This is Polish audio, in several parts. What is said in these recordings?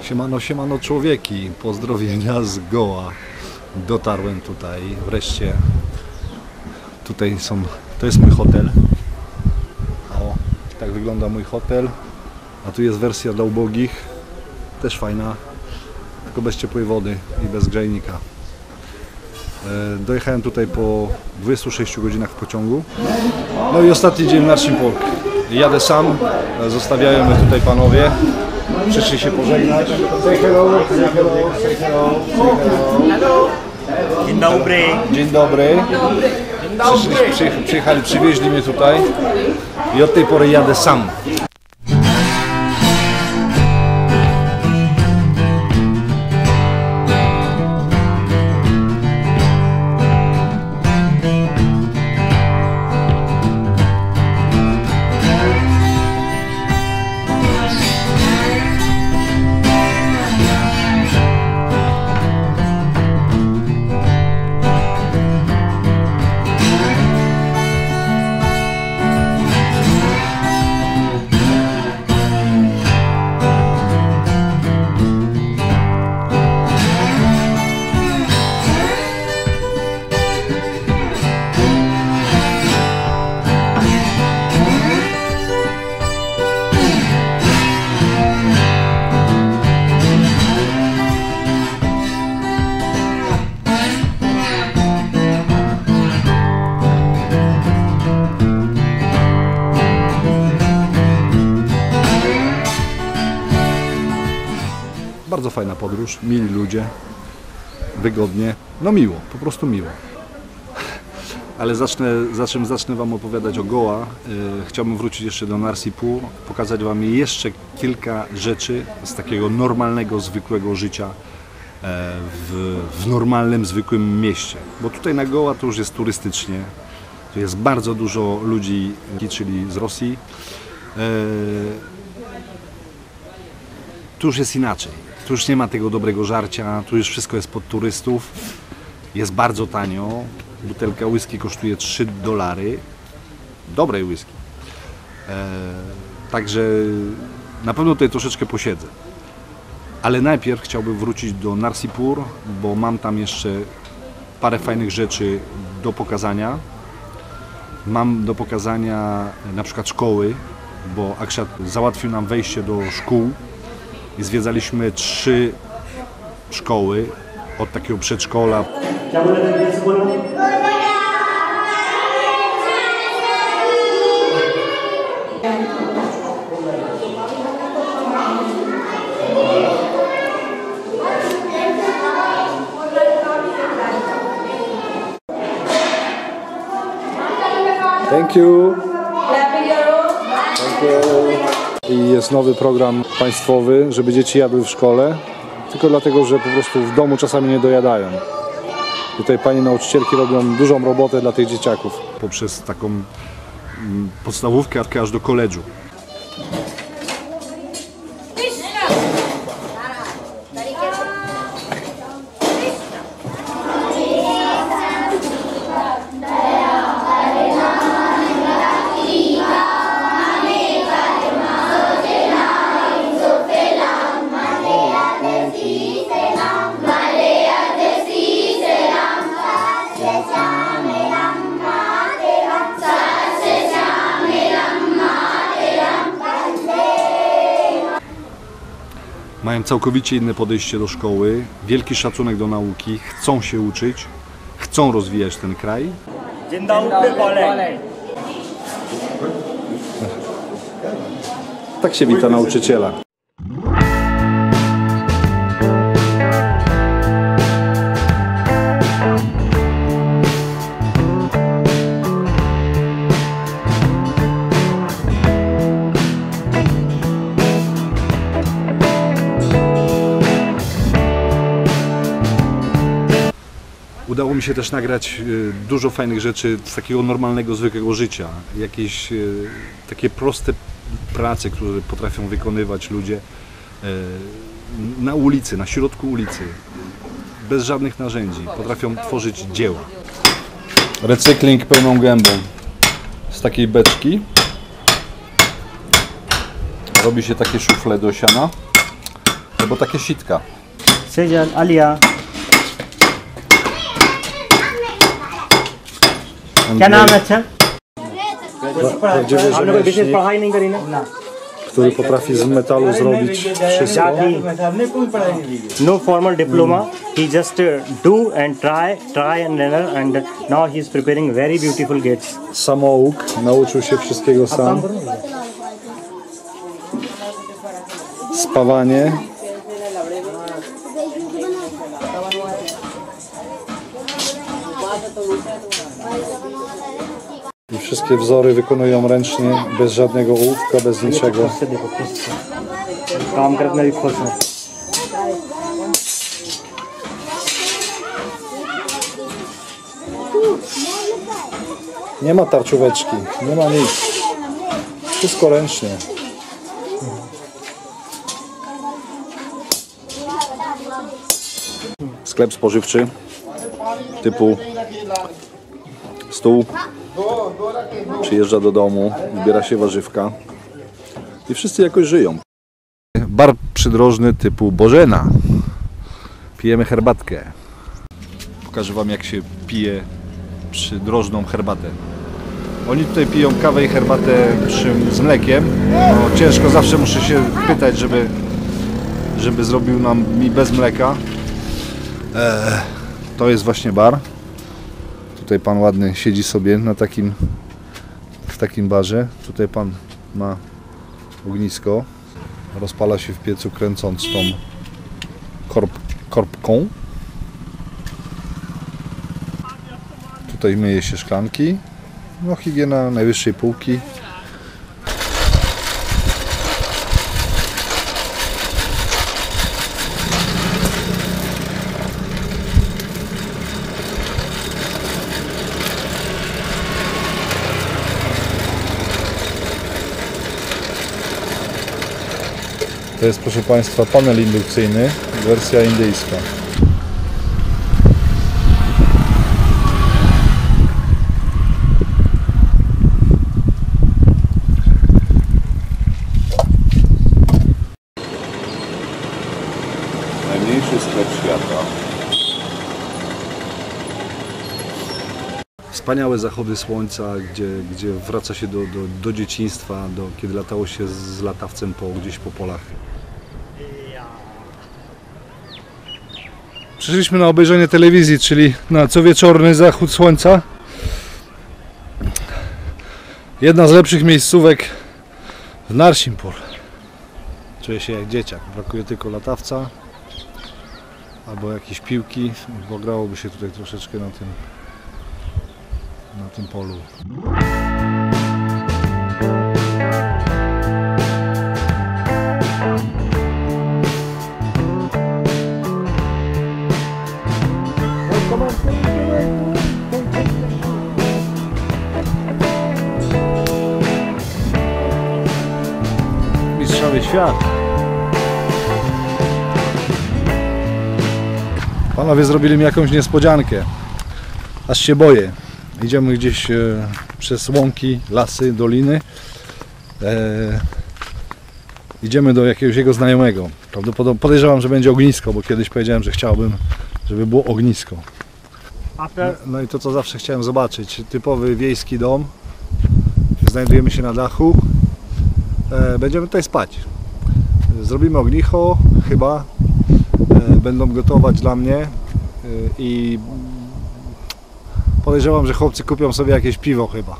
Siemano, siemano człowieki, pozdrowienia z Goa. Dotarłem tutaj wreszcie. Tutaj to jest mój hotel. O, tak wygląda mój hotel. A tu jest wersja dla ubogich. Też fajna, tylko bez ciepłej wody i bez grzejnika. Dojechałem tutaj po 26 godzinach w pociągu. No i ostatni dzień na Simpol. Jadę sam, zostawiają mnie tutaj panowie. Przyszli się pożegnać. Say hello, say hello, say hello, say hello. Dzień dobry. Dzień dobry. Przyjechali, przywieźli mnie tutaj i od tej pory jadę sam. Bardzo fajna podróż, mili ludzie, wygodnie, no miło, po prostu miło. Ale zacznę Wam opowiadać o Goa. Chciałbym wrócić jeszcze do Narsipur, pokazać Wam jeszcze kilka rzeczy z takiego normalnego, zwykłego życia w normalnym, zwykłym mieście. Bo tutaj na Goa to już jest turystycznie, tu jest bardzo dużo ludzi, czyli z Rosji. Tu już jest inaczej. Tu już nie ma tego dobrego żarcia, tu już wszystko jest pod turystów. Jest bardzo tanio. Butelka whisky kosztuje $3. Dobrej whisky. Także na pewno tutaj troszeczkę posiedzę. Ale najpierw chciałbym wrócić do Narsipur, bo mam tam jeszcze parę fajnych rzeczy do pokazania. Mam do pokazania na przykład szkoły, bo Akshat załatwił nam wejście do szkół. I zwiedzaliśmy 3 szkoły, od takiego przedszkola. Thank you. Thank you. I jest nowy program państwowy, żeby dzieci jadły w szkole, tylko dlatego, że po prostu w domu czasami nie dojadają. Tutaj pani nauczycielki robią dużą robotę dla tych dzieciaków. Poprzez taką podstawówkę aż do koledżu. Mają całkowicie inne podejście do szkoły, wielki szacunek do nauki, chcą się uczyć, chcą rozwijać ten kraj. Dzień dobry, kolej. Tak się wita nauczyciela. Udało mi się też nagrać dużo fajnych rzeczy z takiego normalnego, zwykłego życia. Jakieś takie proste prace, które potrafią wykonywać ludzie na ulicy, na środku ulicy, bez żadnych narzędzi. Potrafią tworzyć dzieła. Recykling pełną gębą. Z takiej beczki robi się takie szufle do siana. bo takie sitka. Sejan, Alia. क्या नाम है अच्छा? Prawdziwy आप लोग विशेष rzemieślnik, पढ़ाई नहीं करी ना? który potrafi z metalu zrobić wszystko. No formal diploma. He just do and try and learn, and now he is preparing very beautiful gates. Samouk, nauczył się wszystkiego sam. Spawanie. I wszystkie wzory wykonują ręcznie, bez żadnego ołówka, bez niczego. काम करना भी खुश है. Nie ma tarczóweczki, nie ma nic. Wszystko ręcznie. Sklep spożywczy typu stół. Przyjeżdża do domu, zbiera się warzywka i wszyscy jakoś żyją. Bar przydrożny typu Bożena. Pijemy herbatkę. Pokażę wam, jak się pije przydrożną herbatę. Oni tutaj piją kawę i herbatę z mlekiem. No, ciężko, zawsze muszę się pytać, żeby zrobił mi bez mleka. To jest właśnie bar. Tutaj pan ładny siedzi sobie w takim barze. Tutaj pan ma ognisko. Rozpala się w piecu, kręcąc tą korbką. Tutaj myje się szklanki. No, higiena najwyższej półki. To jest, proszę Państwa, panel indukcyjny, wersja indyjska. Najmniejszy sklep świata. Wspaniałe zachody słońca, gdzie wraca się do dzieciństwa, kiedy latało się z latawcem gdzieś po polach. Przyszliśmy na obejrzenie telewizji, czyli na cowieczorny zachód słońca. Jedna z lepszych miejscówek w Narsimpur. Czuję się jak dzieciak. Brakuje tylko latawca albo jakiejś piłki, bo grałoby się tutaj troszeczkę na tym polu. Mistrzowie świat. Panowie zrobili mi jakąś niespodziankę. Aż się boję. Idziemy gdzieś przez łąki, lasy, doliny. Idziemy do jakiegoś jego znajomego. Prawdopodobnie podejrzewam, że będzie ognisko, bo kiedyś powiedziałem, że chciałbym, żeby było ognisko. No i to, co zawsze chciałem zobaczyć. Typowy wiejski dom. Znajdujemy się na dachu. Będziemy tutaj spać. Zrobimy ognicho, chyba. Będą gotować dla mnie i podejrzewam, że chłopcy kupią sobie jakieś piwo chyba.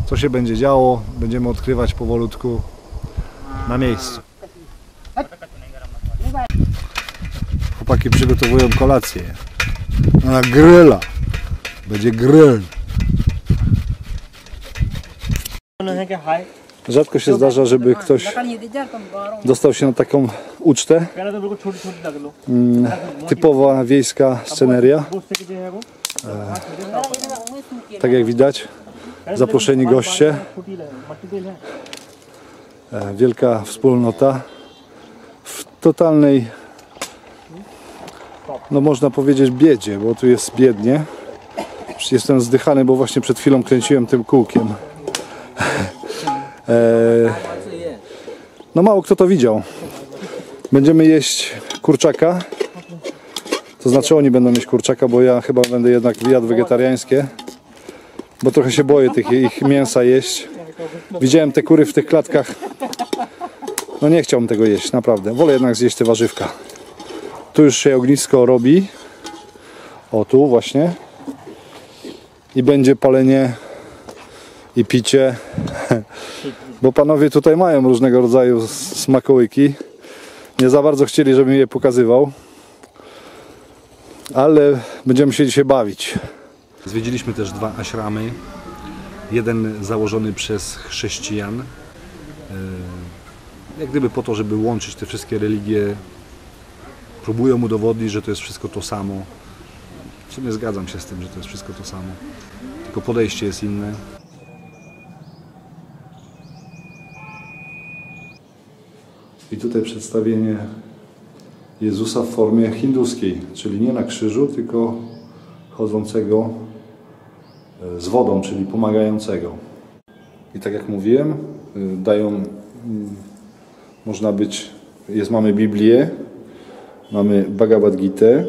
Co się będzie działo, będziemy odkrywać powolutku na miejscu. Chłopaki przygotowują kolację. Na gryla. Będzie grill. Rzadko się zdarza, żeby ktoś dostał się na taką ucztę. Typowa wiejska sceneria. Tak jak widać, zaproszeni goście. Wielka wspólnota w totalnej, no można powiedzieć, biedzie, bo tu jest biednie. Jestem zdychany, bo właśnie przed chwilą kręciłem tym kółkiem. No mało kto to widział. Będziemy jeść kurczaka. To znaczy oni będą jeść kurczaka, bo ja chyba będę jednak jadł wegetariańskie. Bo trochę się boję ich mięsa jeść. Widziałem te kury w tych klatkach. No nie chciałbym tego jeść, naprawdę. Wolę jednak zjeść te warzywka. Tu już się ognisko robi. O, tu właśnie. I będzie palenie i picie. Bo panowie tutaj mają różnego rodzaju smakołyki. Nie za bardzo chcieli, żebym je pokazywał. Ale będziemy się dzisiaj bawić. Zwiedziliśmy też 2 ashramy. Jeden założony przez chrześcijan. Jak gdyby po to, żeby łączyć te wszystkie religie. Próbują udowodnić, że to jest wszystko to samo. W sumie zgadzam się z tym, że to jest wszystko to samo. Tylko podejście jest inne. I tutaj przedstawienie Jezusa w formie hinduskiej, czyli nie na krzyżu, tylko chodzącego z wodą, czyli pomagającego. I tak jak mówiłem, dają, mamy Biblię, mamy Bhagavad Gitę,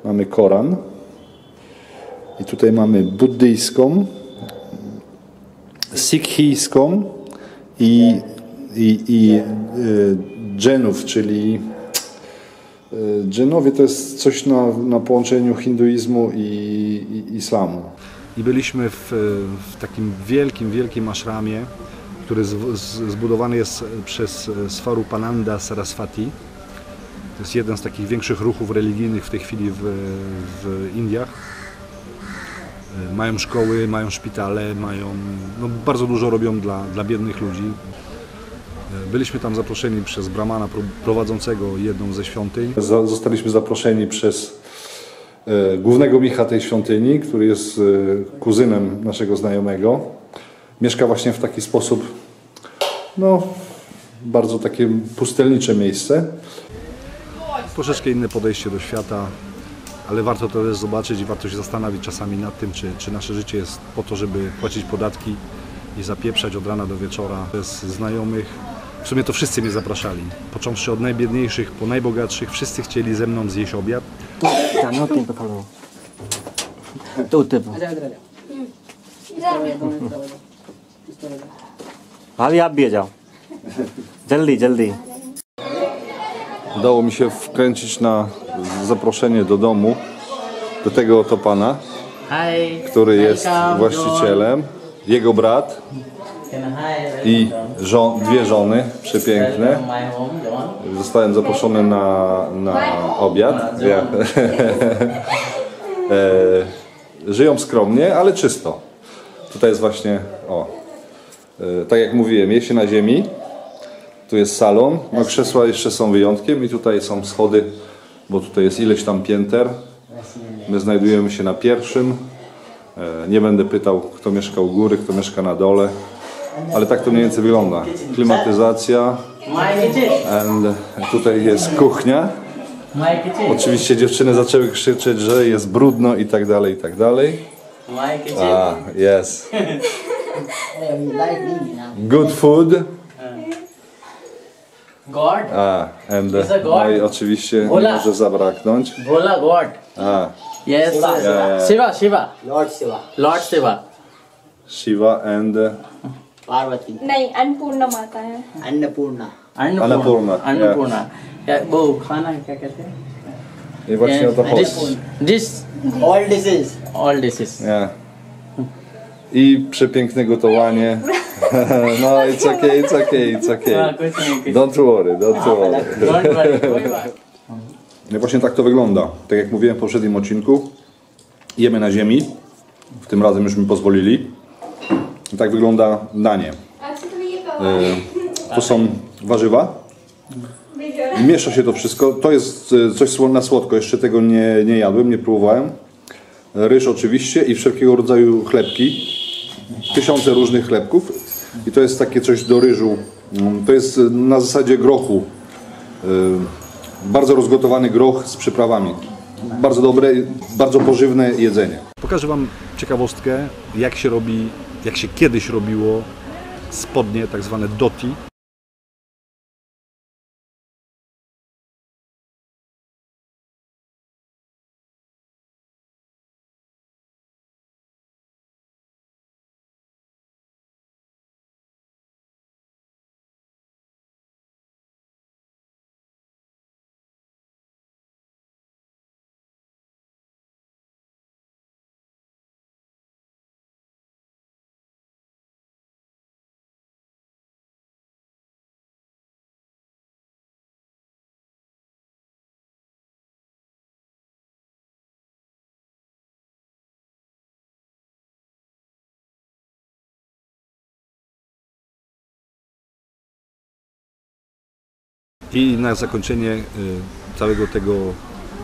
mamy Koran i tutaj mamy buddyjską, sikhijską i dżenów, czyli dżenowie to jest coś na połączeniu hinduizmu i islamu. I byliśmy w takim wielkim ashramie, który zbudowany jest przez Swarupananda Saraswati. To jest jeden z takich większych ruchów religijnych w tej chwili w Indiach. Mają szkoły, mają szpitale, bardzo dużo robią dla biednych ludzi. Byliśmy tam zaproszeni przez Brahmana prowadzącego jedną ze świątyń. Zostaliśmy zaproszeni przez głównego mnicha tej świątyni, który jest kuzynem naszego znajomego. Mieszka właśnie w taki sposób, bardzo takie pustelnicze miejsce. Troszeczkę inne podejście do świata, ale warto to też zobaczyć i warto się zastanowić czasami nad tym, czy nasze życie jest po to, żeby płacić podatki i zapieprzać od rana do wieczora bez znajomych. W sumie to wszyscy mnie zapraszali, począwszy od najbiedniejszych po najbogatszych, wszyscy chcieli ze mną zjeść obiad. Udało mi się wkręcić na zaproszenie do domu do tego oto pana, który jest właścicielem, jego brat i 2 żony przepiękne. Zostałem zaproszony na obiad. Żyją skromnie, ale czysto. Tutaj jest właśnie, tak jak mówiłem, je się na ziemi. Tu jest salon, krzesła jeszcze są wyjątkiem i tutaj są schody, bo tutaj jest ileś tam pięter. My znajdujemy się na pierwszym. Nie będę pytał, kto mieszka u góry, kto mieszka na dole, ale tak to mniej więcej wygląda. Klimatyzacja. Tutaj jest kuchnia. Oczywiście dziewczyny zaczęły krzyczeć, że jest brudno i tak dalej, i tak dalej. Yes. Good food. God. No i oczywiście nie może zabraknąć. Bola God. Yes. Shiva. Shiva. Lord Shiva. Shiva and Parvati नहीं अन्नपूर्णा माता है अन्नपूर्णा Annapurna. वो खाना क्या कहते हैं? I właśnie o to chodzi. This. All dishes. Yeah. I przepiękne gotowanie. No, it's okay. Don't worry. Don't worry. No właśnie tak to wygląda. Tak jak mówiłem w poprzednim odcinku, jemy na ziemi. W tym razem już mi pozwolili. I tak wygląda danie. To są warzywa. Miesza się to wszystko. To jest coś na słodko. Jeszcze tego nie jadłem, nie próbowałem. Ryż oczywiście i wszelkiego rodzaju chlebki. Tysiące różnych chlebków. I to jest takie coś do ryżu. To jest na zasadzie grochu. Bardzo rozgotowany groch z przyprawami. Bardzo dobre, bardzo pożywne jedzenie. Pokażę Wam ciekawostkę, jak się kiedyś robiło spodnie, tak zwane dhoti. I na zakończenie całego tego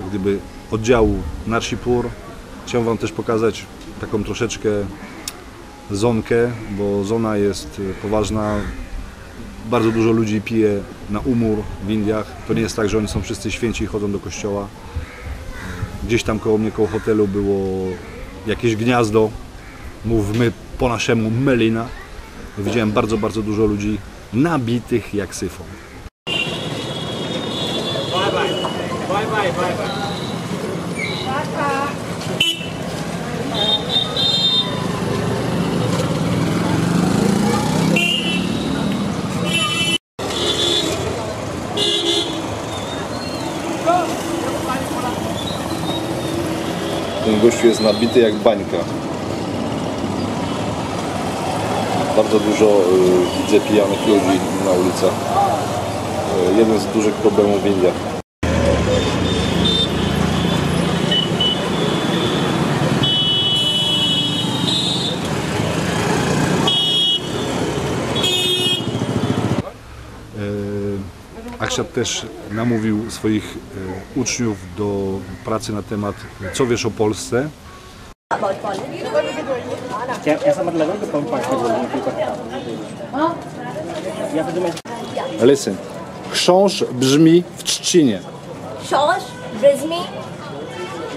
gdyby oddziału Narsipur chciałem Wam też pokazać taką troszeczkę zonkę, bo zona jest poważna. Bardzo dużo ludzi pije na umór w Indiach. To nie jest tak, że oni są wszyscy święci i chodzą do kościoła. Gdzieś tam koło mnie, koło hotelu było jakieś gniazdo, mówmy po naszemu melina. Widziałem bardzo, bardzo dużo ludzi nabitych jak syfon. Ten gościu jest nabity jak bańka. Bardzo dużo widzę pijanych ludzi na ulicach. Jeden z dużych problemów w Indiach. Akshat też namówił swoich uczniów do pracy na temat co wiesz o Polsce. Listen. Chrząszcz brzmi w trzcinie. Książ brzmi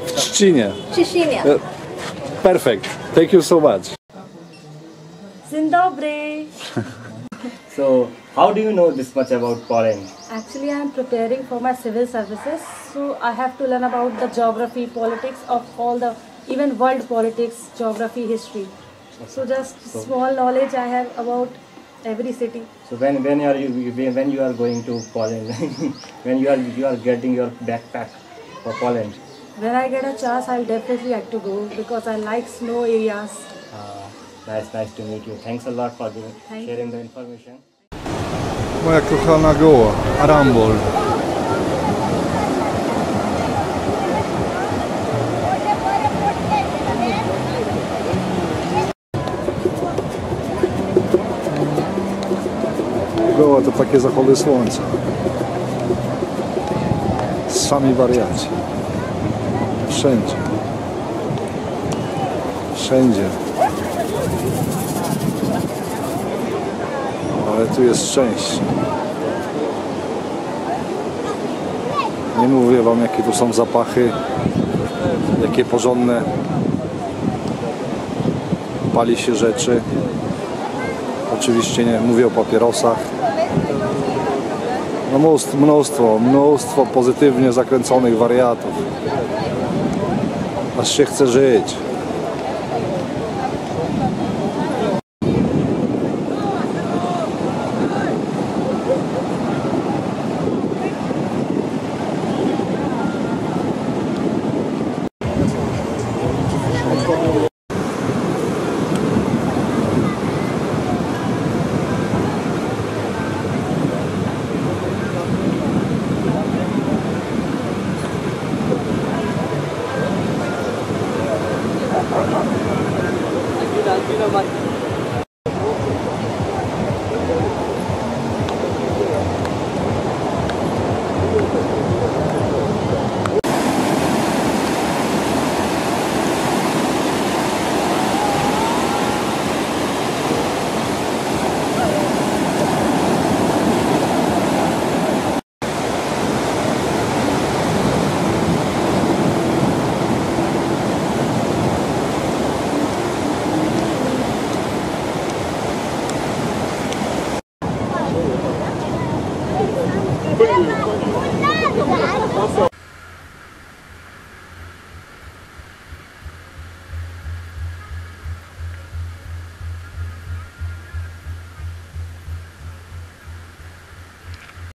W trzcinie. w Czeszynie. Perfect. Thank you so much. Dzień dobry. So, how do you know this much about Poland? Actually, I am preparing for my civil services, so I have to learn about the geography, politics of all the, even world politics, geography, history. So just small knowledge I have about every city. So when you are going to Poland, when you are getting your backpack for Poland? When I get a chance, I'll definitely like to go because I like snow areas. Nice to meet you. Thanks a lot for Thank sharing the information. Moja kochana Goa, Arambol. Goa to takie zachody słońca. Sami wariaci. Wszędzie. Wszędzie. Ale tu jest szczęście. Nie mówię Wam, jakie tu są zapachy, jakie porządne pali się rzeczy. Oczywiście nie mówię o papierosach. No mnóstwo pozytywnie zakręconych wariatów. Aż się chce żyć.